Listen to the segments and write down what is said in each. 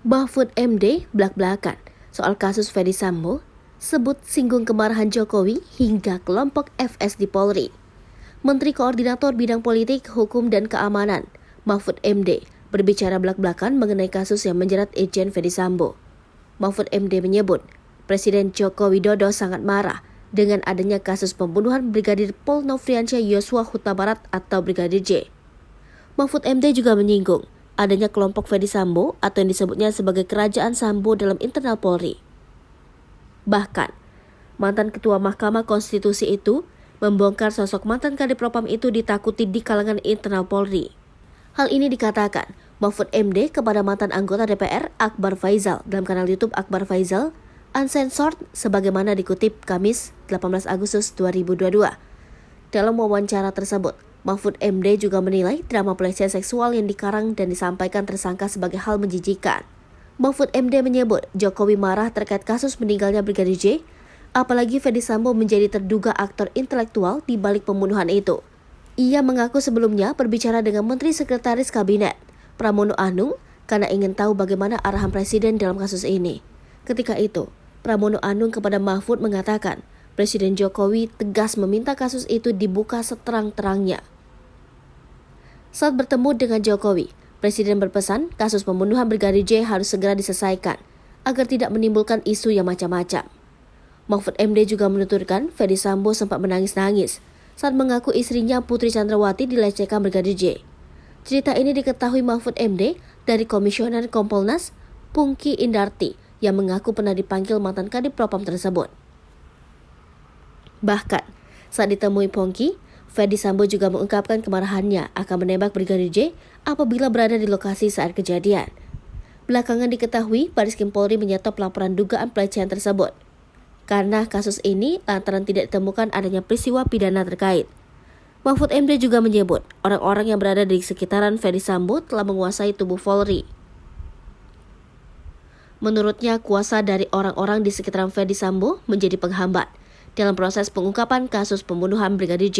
Mahfud MD blak-blakan soal kasus Ferdy Sambo, sebut singgung kemarahan Jokowi hingga kelompok FS di Polri. Menteri Koordinator Bidang Politik, Hukum, dan Keamanan, Mahfud MD, berbicara blak-blakan mengenai kasus yang menjerat Irjen Ferdy Sambo. Mahfud MD menyebut, Presiden Joko Widodo sangat marah dengan adanya kasus pembunuhan Brigadir Pol Nofriansyah Yosua Huta Barat atau Brigadir J. Mahfud MD juga menyinggung adanya kelompok Ferdy Sambo atau yang disebutnya sebagai Kerajaan Sambo dalam internal Polri. Bahkan, mantan Ketua Mahkamah Konstitusi itu membongkar sosok mantan Kadipropam itu ditakuti di kalangan internal Polri. Hal ini dikatakan Mahfud MD kepada mantan anggota DPR Akbar Faisal dalam kanal YouTube Akbar Faisal Uncensored sebagaimana dikutip Kamis 18 Agustus 2022. Dalam wawancara tersebut, Mahfud MD juga menilai drama pelecehan seksual yang dikarang dan disampaikan tersangka sebagai hal menjijikan. Mahfud MD menyebut Jokowi marah terkait kasus meninggalnya Brigadir J, apalagi Ferdy Sambo menjadi terduga aktor intelektual di balik pembunuhan itu. Ia mengaku sebelumnya berbicara dengan Menteri Sekretaris Kabinet, Pramono Anung, karena ingin tahu bagaimana arahan Presiden dalam kasus ini. Ketika itu, Pramono Anung kepada Mahfud mengatakan, Presiden Jokowi tegas meminta kasus itu dibuka seterang-terangnya. Saat bertemu dengan Jokowi, Presiden berpesan kasus pembunuhan Brigadir J harus segera diselesaikan agar tidak menimbulkan isu yang macam-macam. Mahfud MD juga menuturkan Ferdy Sambo sempat menangis-nangis saat mengaku istrinya Putri Chandrawati dilecehkan Brigadir J. Cerita ini diketahui Mahfud MD dari Komisioner Kompolnas Pungki Indarti yang mengaku pernah dipanggil mantan Kadipropam tersebut. Bahkan, saat ditemui Pungki, Ferdy Sambo juga mengungkapkan kemarahannya akan menembak Brigadir J apabila berada di lokasi saat kejadian. Belakangan diketahui Bariskim Polri menyetop laporan dugaan pelecehan tersebut karena kasus ini lantaran tidak ditemukan adanya peristiwa pidana terkait. Mahfud MD juga menyebut orang-orang yang berada di sekitaran Ferdy Sambo telah menguasai tubuh Polri. Menurutnya, kuasa dari orang-orang di sekitaran Ferdy Sambo menjadi penghambat dalam proses pengungkapan kasus pembunuhan Brigadir J.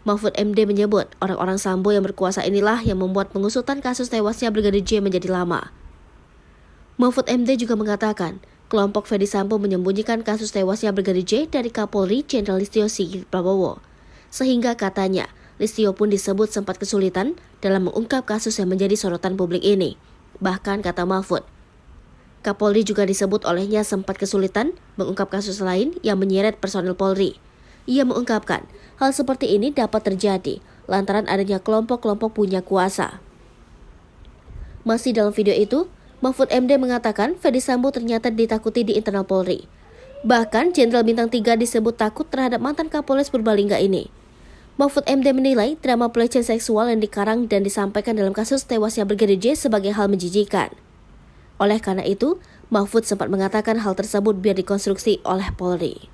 Mahfud MD menyebut orang-orang Sambo yang berkuasa inilah yang membuat pengusutan kasus tewasnya Brigadir J menjadi lama. Mahfud MD juga mengatakan kelompok Ferdy Sambo menyembunyikan kasus tewasnya Brigadir J dari Kapolri Jenderal Listio Sigit Prabowo. Sehingga katanya Listio pun disebut sempat kesulitan dalam mengungkap kasus yang menjadi sorotan publik ini. Bahkan kata Mahfud, Kapolri juga disebut olehnya sempat kesulitan mengungkap kasus lain yang menyeret personel Polri. Ia mengungkapkan, hal seperti ini dapat terjadi lantaran adanya kelompok-kelompok punya kuasa. Masih dalam video itu, Mahfud MD mengatakan Ferdy Sambo ternyata ditakuti di internal Polri. Bahkan Jenderal Bintang 3 disebut takut terhadap mantan Kapolres Purbalingga ini. Mahfud MD menilai drama pelecehan seksual yang dikarang dan disampaikan dalam kasus tewasnya Brigadir J sebagai hal menjijikan. Oleh karena itu, Mahfud sempat mengatakan hal tersebut biar dikonstruksi oleh Polri.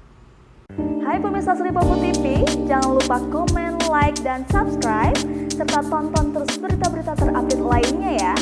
Hai pemirsa Sri Popo TV, jangan lupa komen, like, dan subscribe, serta tonton terus berita-berita terupdate lainnya ya.